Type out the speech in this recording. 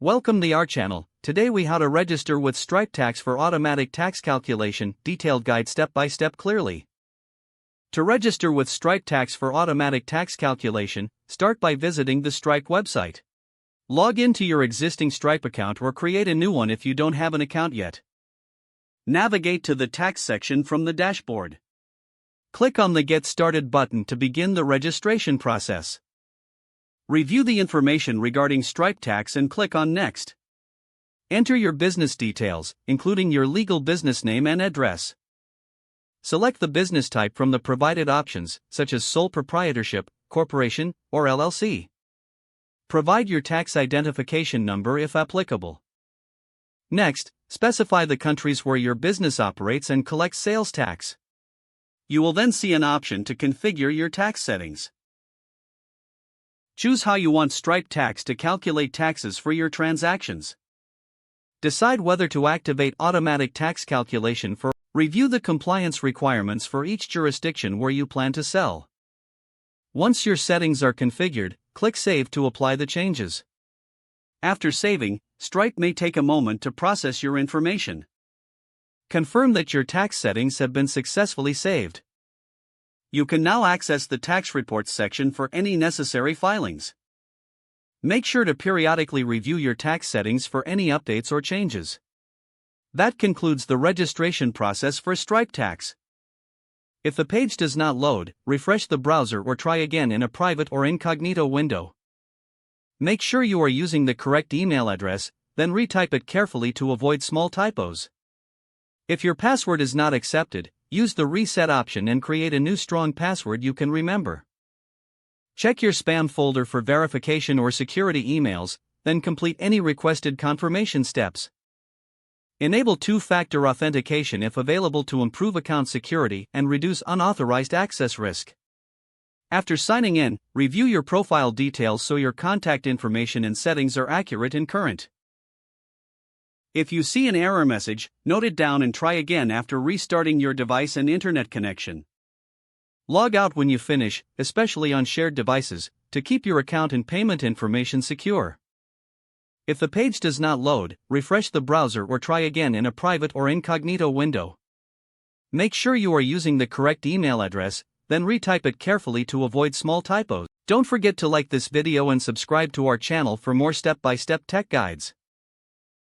Welcome to our channel. Today we how to register with Stripe Tax for automatic tax calculation, detailed guide step by step clearly. To register with Stripe Tax for automatic tax calculation, start by visiting the Stripe website. Log into your existing Stripe account or create a new one if you don't have an account yet. Navigate to the tax section from the dashboard. Click on the Get Started button to begin the registration process. Review the information regarding Stripe Tax and click on Next. Enter your business details, including your legal business name and address. Select the business type from the provided options, such as sole proprietorship, corporation, or LLC. Provide your tax identification number if applicable. Next, specify the countries where your business operates and collects sales tax. You will then see an option to configure your tax settings. Choose how you want Stripe Tax to calculate taxes for your transactions. Decide whether to activate automatic tax calculation for. Review the compliance requirements for each jurisdiction where you plan to sell. Once your settings are configured, click Save to apply the changes. After saving, Stripe may take a moment to process your information. Confirm that your tax settings have been successfully saved. You can now access the tax reports section for any necessary filings. Make sure to periodically review your tax settings for any updates or changes. That concludes the registration process for Stripe Tax. If the page does not load, refresh the browser or try again in a private or incognito window. Make sure you are using the correct email address, then retype it carefully to avoid small typos. If your password is not accepted, use the reset option and create a new strong password you can remember. Check your spam folder for verification or security emails, then complete any requested confirmation steps. Enable two-factor authentication if available to improve account security and reduce unauthorized access risk. After signing in, review your profile details so your contact information and settings are accurate and current. If you see an error message, note it down and try again after restarting your device and internet connection. Log out when you finish, especially on shared devices, to keep your account and payment information secure. If the page does not load, refresh the browser or try again in a private or incognito window. Make sure you are using the correct email address, then retype it carefully to avoid small typos. Don't forget to like this video and subscribe to our channel for more step-by-step tech guides.